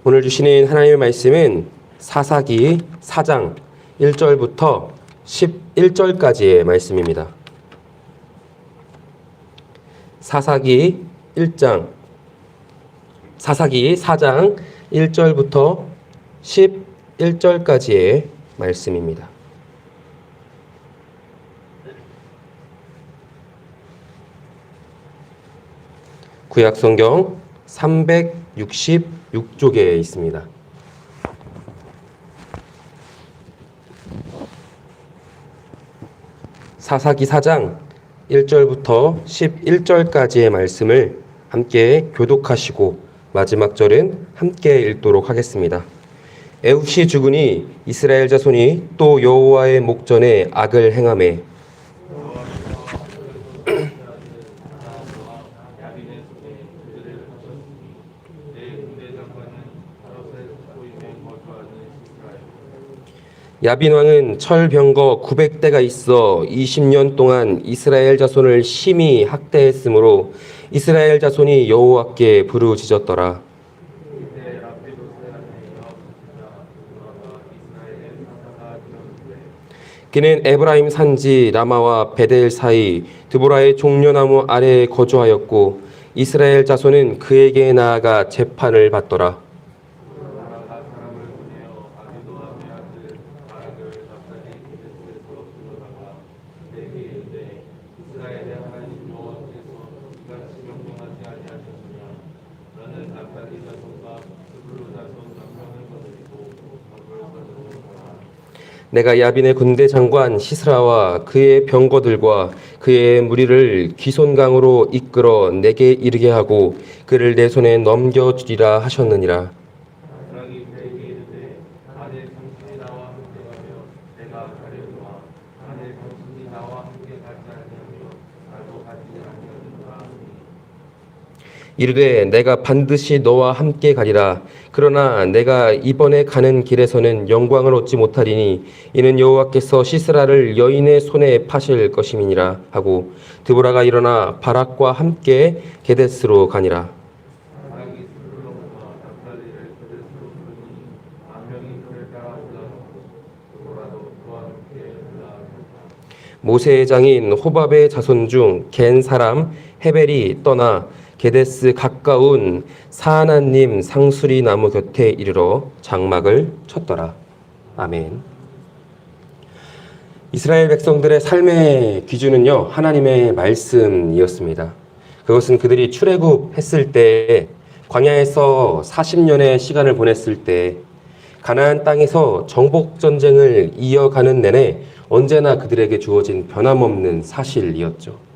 오늘 주시는 하나님의 말씀은 사사기 4장 1절부터 11절까지의 말씀입니다. 사사기 4장 1절부터 11절까지의 말씀입니다. 구약성경 366쪽에 있습니다. 사사기 4장 1절부터 11절까지의 말씀을 함께 교독하시고 마지막 절은 함께 읽도록 하겠습니다. 에훗이 죽으니 이스라엘 자손이 또 여호와의 목전에 악을 행하매 야빈 왕은 철병거 900대가 있어 20년 동안 이스라엘 자손을 심히 학대했으므로 이스라엘 자손이 여호와께 부르짖었더라. 그는 에브라임 산지 라마와 베델 사이 드보라의 종려나무 아래에 거주하였고 이스라엘 자손은 그에게 나아가 재판을 받더라. 내가 야빈의 군대 장관 시스라와 그의 병거들과 그의 무리를 기손강으로 이끌어 내게 이르게 하고 그를 내 손에 넘겨주리라 하셨느니라. 이르되 내가 반드시 너와 함께 가리라. 그러나 내가 이번에 가는 길에서는 영광을 얻지 못하리니 이는 여호와께서 시스라를 여인의 손에 파실 것임이니라 하고 드보라가 일어나 바락과 함께 게데스로 가니라. 모세의 장인 호밥의 자손 중 겐 사람 헤벨이 떠나 게데스 가까운 사하나님 상수리 나무 곁에 이르러 장막을 쳤더라. 아멘. 이스라엘 백성들의 삶의 기준은요, 하나님의 말씀이었습니다. 그것은 그들이 출애굽했을 때, 광야에서 40년의 시간을 보냈을 때, 가나안 땅에서 정복 전쟁을 이어가는 내내 언제나 그들에게 주어진 변함없는 사실이었죠.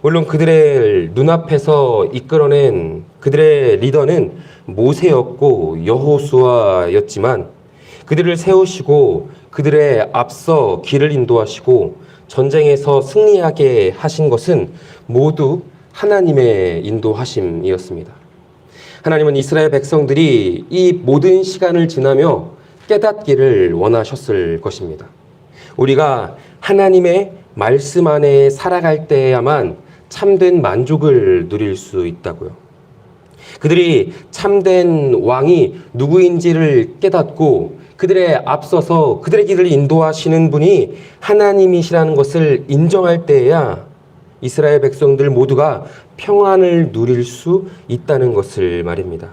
물론 그들의 눈앞에서 이끌어낸 그들의 리더는 모세였고 여호수아였지만 그들을 세우시고 그들의 앞서 길을 인도하시고 전쟁에서 승리하게 하신 것은 모두 하나님의 인도하심이었습니다. 하나님은 이스라엘 백성들이 이 모든 시간을 지나며 깨닫기를 원하셨을 것입니다. 우리가 하나님의 말씀 안에 살아갈 때야만 참된 만족을 누릴 수 있다고요. 그들이 참된 왕이 누구인지를 깨닫고 그들의 앞서서 그들의 길을 인도하시는 분이 하나님이시라는 것을 인정할 때에야 이스라엘 백성들 모두가 평안을 누릴 수 있다는 것을 말입니다.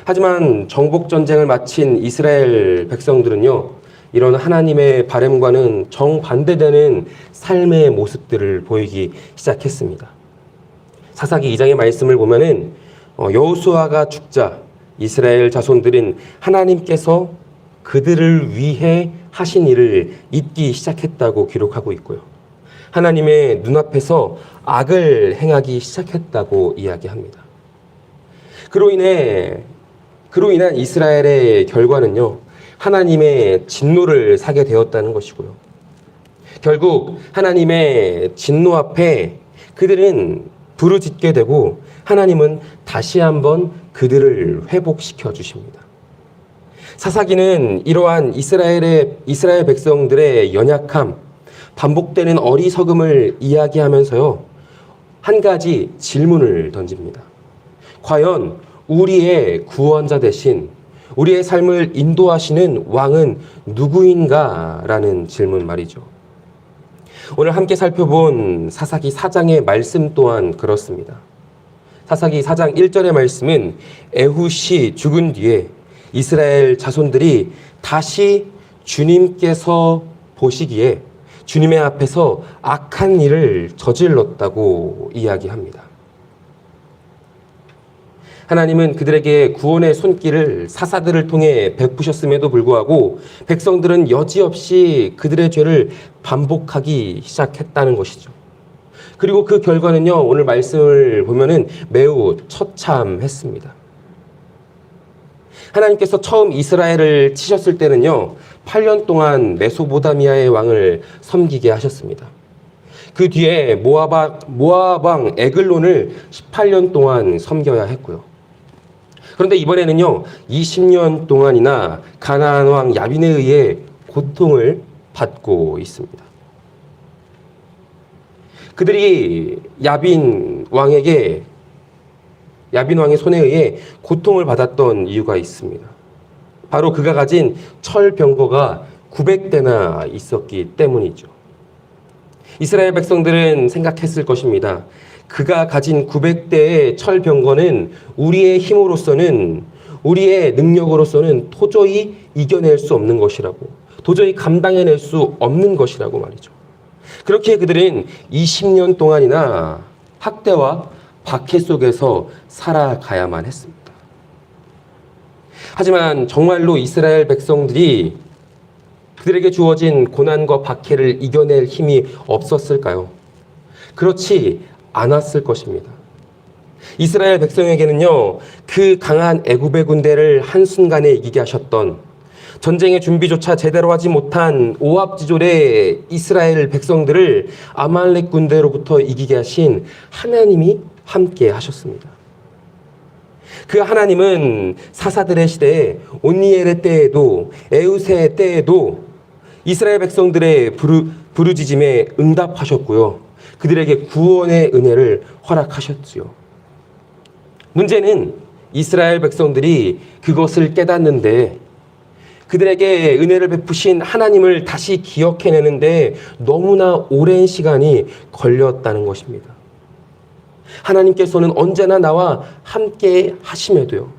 하지만 정복 전쟁을 마친 이스라엘 백성들은요, 이런 하나님의 바람과는 정반대되는 삶의 모습들을 보이기 시작했습니다. 사사기 2장의 말씀을 보면은 여호수아가 죽자 이스라엘 자손들은 하나님께서 그들을 위해 하신 일을 잊기 시작했다고 기록하고 있고요. 하나님의 눈앞에서 악을 행하기 시작했다고 이야기합니다. 그로 인한 이스라엘의 결과는요, 하나님의 진노를 사게 되었다는 것이고요. 결국 하나님의 진노 앞에 그들은 부르짖게 되고 하나님은 다시 한번 그들을 회복시켜 주십니다. 사사기는 이러한 이스라엘 백성들의 연약함, 반복되는 어리석음을 이야기하면서요, 한 가지 질문을 던집니다. 과연 우리의 구원자 되신 우리의 삶을 인도하시는 왕은 누구인가? 라는 질문 말이죠. 오늘 함께 살펴본 사사기 4장의 말씀 또한 그렇습니다. 사사기 4장 1절의 말씀은 에훗이 죽은 뒤에 이스라엘 자손들이 다시 주님께서 보시기에 주님의 앞에서 악한 일을 저질렀다고 이야기합니다. 하나님은 그들에게 구원의 손길을 사사들을 통해 베푸셨음에도 불구하고 백성들은 여지없이 그들의 죄를 반복하기 시작했다는 것이죠. 그리고 그 결과는요, 오늘 말씀을 보면은 매우 처참했습니다. 하나님께서 처음 이스라엘을 치셨을 때는요, 8년 동안 메소보다미아의 왕을 섬기게 하셨습니다. 그 뒤에 모압 왕 에글론을 18년 동안 섬겨야 했고요. 그런데 이번에는요, 20년 동안이나 가나안 왕 야빈에 의해 고통을 받고 있습니다. 그들이 야빈 왕의 손에 의해 고통을 받았던 이유가 있습니다. 바로 그가 가진 철 병거가 900대나 있었기 때문이죠. 이스라엘 백성들은 생각했을 것입니다. 그가 가진 900대의 철 병거는 우리의 힘으로서는, 우리의 능력으로서는 도저히 이겨낼 수 없는 것이라고, 도저히 감당해낼 수 없는 것이라고 말이죠. 그렇게 그들은 20년 동안이나 학대와 박해 속에서 살아가야만 했습니다. 하지만 정말로 이스라엘 백성들이 그들에게 주어진 고난과 박해를 이겨낼 힘이 없었을까요? 그렇지 않았을 것입니다. 이스라엘 백성에게는요, 그 강한 애굽의 군대를 한순간에 이기게 하셨던, 전쟁의 준비조차 제대로 하지 못한 오합지졸의 이스라엘 백성들을 아말렉 군대로부터 이기게 하신 하나님이 함께 하셨습니다. 그 하나님은 사사들의 시대에 온니엘의 때에도 에웃의 때에도 이스라엘 백성들의 부르짖음에 응답하셨고요. 그들에게 구원의 은혜를 허락하셨지요. 문제는 이스라엘 백성들이 그것을 깨닫는데 그들에게 은혜를 베푸신 하나님을 다시 기억해내는데 너무나 오랜 시간이 걸렸다는 것입니다. 하나님께서는 언제나 나와 함께 하심에도요,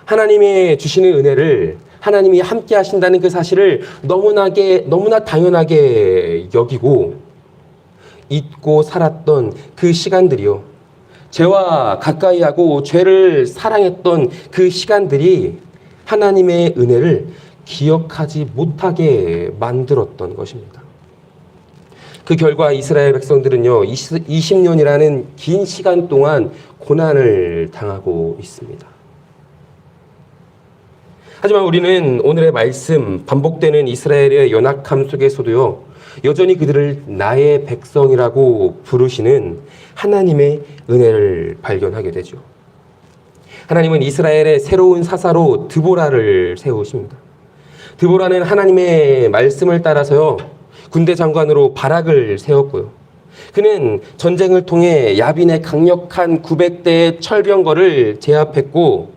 하나님의 주시는 은혜를, 하나님이 함께 하신다는 그 사실을 너무나 당연하게 여기고 잊고 살았던 그 시간들이요, 죄와 가까이 하고 죄를 사랑했던 그 시간들이 하나님의 은혜를 기억하지 못하게 만들었던 것입니다. 그 결과 이스라엘 백성들은요, 20년이라는 긴 시간 동안 고난을 당하고 있습니다. 하지만 우리는 오늘의 말씀, 반복되는 이스라엘의 연약함 속에서도요, 여전히 그들을 나의 백성이라고 부르시는 하나님의 은혜를 발견하게 되죠. 하나님은 이스라엘의 새로운 사사로 드보라를 세우십니다. 드보라는 하나님의 말씀을 따라서요, 군대 장관으로 바락을 세웠고요. 그는 전쟁을 통해 야빈의 강력한 900대의 철병거를 제압했고,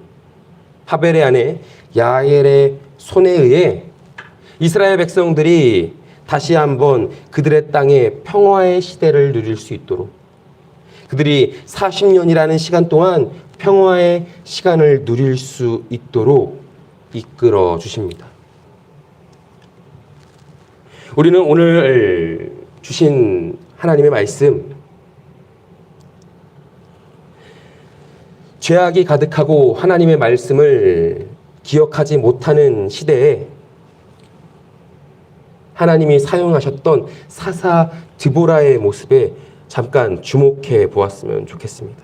하벨의 아내 야엘의 손에 의해 이스라엘 백성들이 다시 한번 그들의 땅에 평화의 시대를 누릴 수 있도록, 그들이 40년이라는 시간 동안 평화의 시간을 누릴 수 있도록 이끌어 주십니다. 우리는 오늘 주신 하나님의 말씀, 죄악이 가득하고 하나님의 말씀을 기억하지 못하는 시대에 하나님이 사용하셨던 사사 드보라의 모습에 잠깐 주목해 보았으면 좋겠습니다.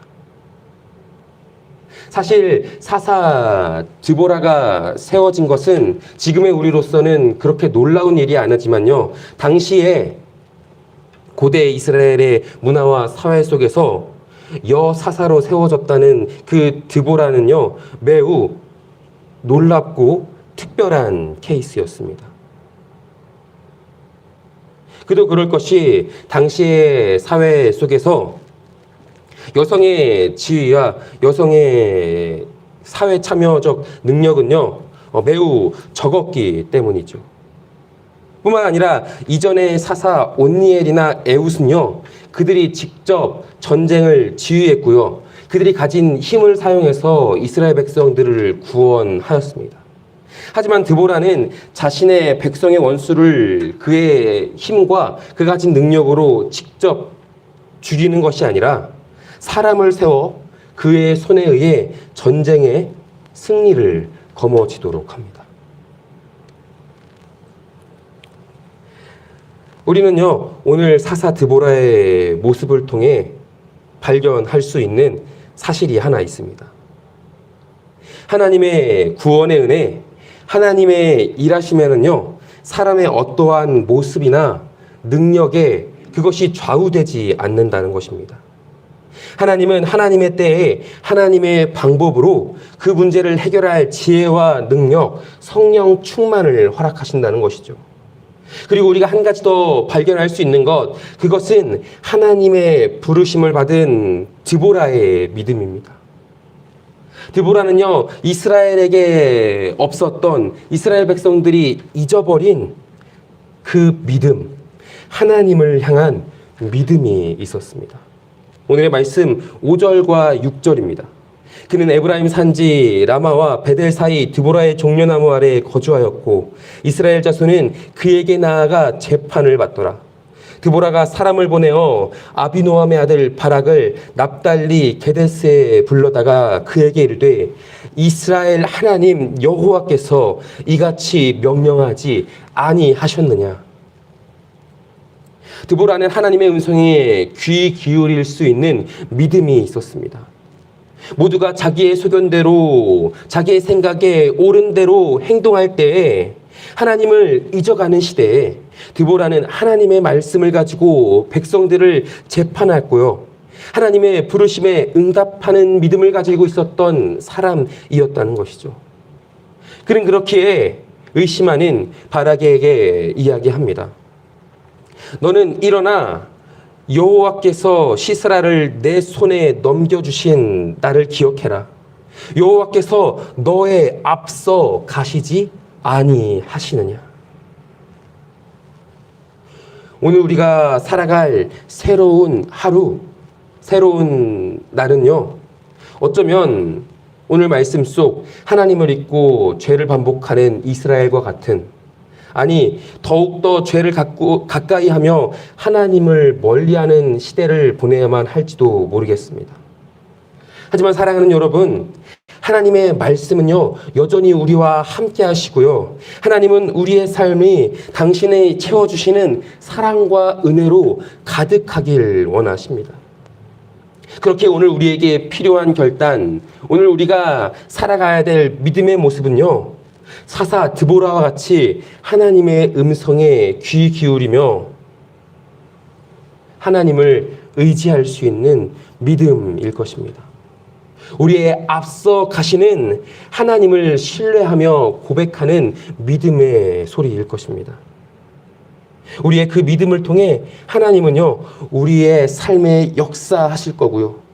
사실 사사 드보라가 세워진 것은 지금의 우리로서는 그렇게 놀라운 일이 아니지만요, 당시에 고대 이스라엘의 문화와 사회 속에서 여사사로 세워졌다는 그 드보라는요, 매우 놀랍고 특별한 케이스였습니다. 그도 그럴 것이 당시의 사회 속에서 여성의 지위와 여성의 사회 참여적 능력은요, 매우 적었기 때문이죠. 뿐만 아니라 이전의 사사 온니엘이나 에웃은요, 그들이 직접 전쟁을 지휘했고요. 그들이 가진 힘을 사용해서 이스라엘 백성들을 구원하였습니다. 하지만 드보라는 자신의 백성의 원수를 그의 힘과 그가 가진 능력으로 직접 죽이는 것이 아니라 사람을 세워 그의 손에 의해 전쟁의 승리를 거머쥐도록 합니다. 우리는요, 오늘 사사 드보라의 모습을 통해 발견할 수 있는 사실이 하나 있습니다. 하나님의 구원의 은혜, 하나님의 일하심에는요, 사람의 어떠한 모습이나 능력에 그것이 좌우되지 않는다는 것입니다. 하나님은 하나님의 때에 하나님의 방법으로 그 문제를 해결할 지혜와 능력, 성령 충만을 허락하신다는 것이죠. 그리고 우리가 한 가지 더 발견할 수 있는 것, 그것은 하나님의 부르심을 받은 드보라의 믿음입니다. 드보라는요, 이스라엘에게 없었던 이스라엘 백성들이 잊어버린 그 믿음, 하나님을 향한 믿음이 있었습니다. 오늘의 말씀 5절과 6절입니다. 그는 에브라임 산지 라마와 베델 사이 드보라의 종려나무 아래에 거주하였고 이스라엘 자손은 그에게 나아가 재판을 받더라. 드보라가 사람을 보내어 아비노함의 아들 바락을 납달리 게데스에 불러다가 그에게 이르되 이스라엘 하나님 여호와께서 이같이 명령하지 아니하셨느냐. 드보라는 하나님의 음성에 귀 기울일 수 있는 믿음이 있었습니다. 모두가 자기의 소견대로 자기의 생각에 옳은 대로 행동할 때에 하나님을 잊어가는 시대에 드보라는 하나님의 말씀을 가지고 백성들을 재판했고요. 하나님의 부르심에 응답하는 믿음을 가지고 있었던 사람이었다는 것이죠. 그는 그렇기에 의심하는 바락에게 이야기합니다. 너는 일어나 여호와께서 시스라를 내 손에 넘겨주신 나를 기억해라. 여호와께서 너의 앞서 가시지 아니하시느냐. 오늘 우리가 살아갈 새로운 하루, 새로운 날은요, 어쩌면 오늘 말씀 속 하나님을 잊고 죄를 반복하는 이스라엘과 같은, 아니 더욱더 죄를 가까이 하며 하나님을 멀리하는 시대를 보내야만 할지도 모르겠습니다. 하지만 사랑하는 여러분, 하나님의 말씀은요 여전히 우리와 함께 하시고요, 하나님은 우리의 삶이 당신의 채워주시는 사랑과 은혜로 가득하길 원하십니다. 그렇게 오늘 우리에게 필요한 결단, 오늘 우리가 살아가야 될 믿음의 모습은요, 사사 드보라와 같이 하나님의 음성에 귀 기울이며 하나님을 의지할 수 있는 믿음일 것입니다. 우리의 앞서 가시는 하나님을 신뢰하며 고백하는 믿음의 소리일 것입니다. 우리의 그 믿음을 통해 하나님은요, 우리의 삶에 역사하실 거고요,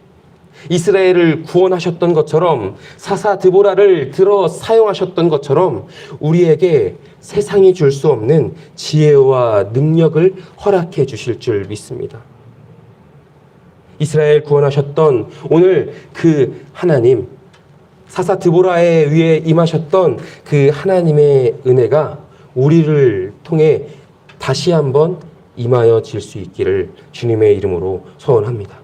이스라엘을 구원하셨던 것처럼 사사 드보라를 들어 사용하셨던 것처럼 우리에게 세상이 줄 수 없는 지혜와 능력을 허락해 주실 줄 믿습니다. 이스라엘 구원하셨던 오늘 그 하나님, 사사 드보라에 의해 임하셨던 그 하나님의 은혜가 우리를 통해 다시 한번 임하여 질 수 있기를 주님의 이름으로 소원합니다.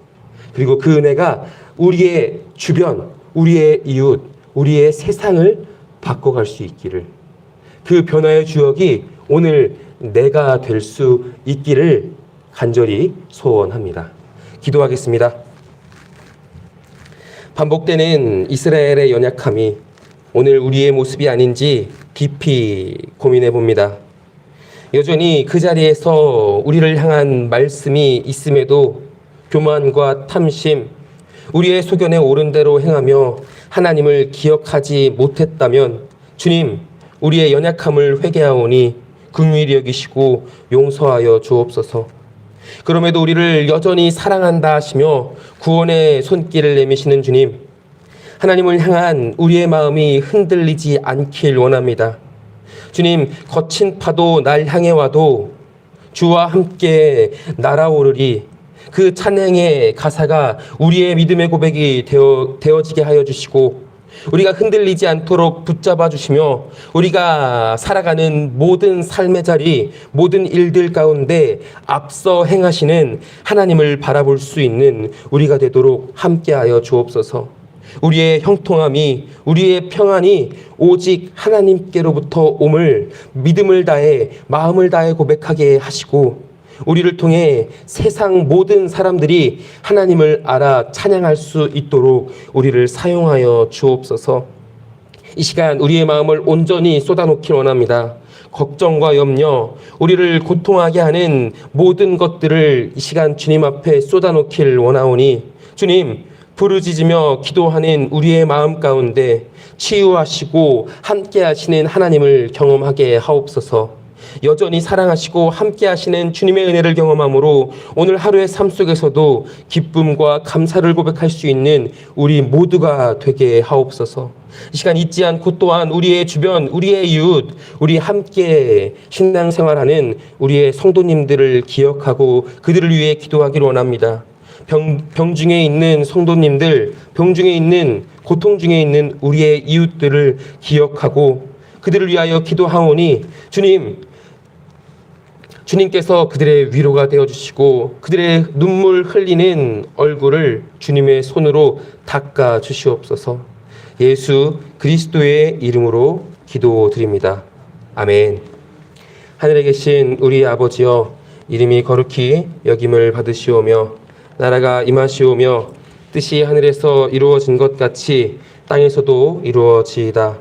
그리고 그 은혜가 우리의 주변, 우리의 이웃, 우리의 세상을 바꿔갈 수 있기를, 그 변화의 주역이 오늘 내가 될 수 있기를 간절히 소원합니다. 기도하겠습니다. 반복되는 이스라엘의 연약함이 오늘 우리의 모습이 아닌지 깊이 고민해 봅니다. 여전히 그 자리에서 우리를 향한 말씀이 있음에도 교만과 탐심, 우리의 소견에 옳은 대로 행하며 하나님을 기억하지 못했다면 주님, 우리의 연약함을 회개하오니 긍휼히 여기시고 용서하여 주옵소서. 그럼에도 우리를 여전히 사랑한다 하시며 구원의 손길을 내미시는 주님, 하나님을 향한 우리의 마음이 흔들리지 않길 원합니다. 주님, 거친 파도 날 향해 와도 주와 함께 날아오르리. 그 찬양의 가사가 우리의 믿음의 고백이 되어지게 하여 주시고, 우리가 흔들리지 않도록 붙잡아 주시며, 우리가 살아가는 모든 삶의 자리, 모든 일들 가운데 앞서 행하시는 하나님을 바라볼 수 있는 우리가 되도록 함께하여 주옵소서. 우리의 형통함이, 우리의 평안이 오직 하나님께로부터 옴을 믿음을 다해, 마음을 다해 고백하게 하시고, 우리를 통해 세상 모든 사람들이 하나님을 알아 찬양할 수 있도록 우리를 사용하여 주옵소서. 이 시간 우리의 마음을 온전히 쏟아놓길 원합니다. 걱정과 염려, 우리를 고통하게 하는 모든 것들을 이 시간 주님 앞에 쏟아놓길 원하오니, 주님, 부르짖으며 기도하는 우리의 마음 가운데 치유하시고 함께 하시는 하나님을 경험하게 하옵소서. 여전히 사랑하시고 함께 하시는 주님의 은혜를 경험함으로 오늘 하루의 삶 속에서도 기쁨과 감사를 고백할 수 있는 우리 모두가 되게 하옵소서. 이 시간 잊지 않고 또한 우리의 주변, 우리의 이웃, 우리 함께 신앙생활하는 우리의 성도님들을 기억하고 그들을 위해 기도하기를 원합니다. 병 중에 있는 성도님들, 병 중에 있는, 고통 중에 있는 우리의 이웃들을 기억하고 그들을 위하여 기도하오니, 주님께서 그들의 위로가 되어주시고 그들의 눈물 흘리는 얼굴을 주님의 손으로 닦아 주시옵소서. 예수 그리스도의 이름으로 기도드립니다. 아멘. 하늘에 계신 우리 아버지여, 이름이 거룩히 여김을 받으시오며 나라가 임하시오며 뜻이 하늘에서 이루어진 것 같이 땅에서도 이루어지이다.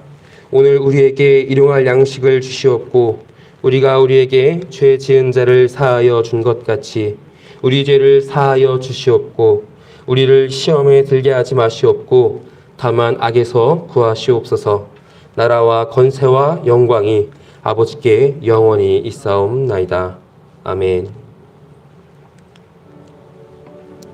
오늘 우리에게 일용할 양식을 주시옵고 우리가 우리에게 죄 지은 자를 사하여 준 것 같이 우리 죄를 사하여 주시옵고 우리를 시험에 들게 하지 마시옵고 다만 악에서 구하시옵소서. 나라와 권세와 영광이 아버지께 영원히 있사옵나이다. 아멘.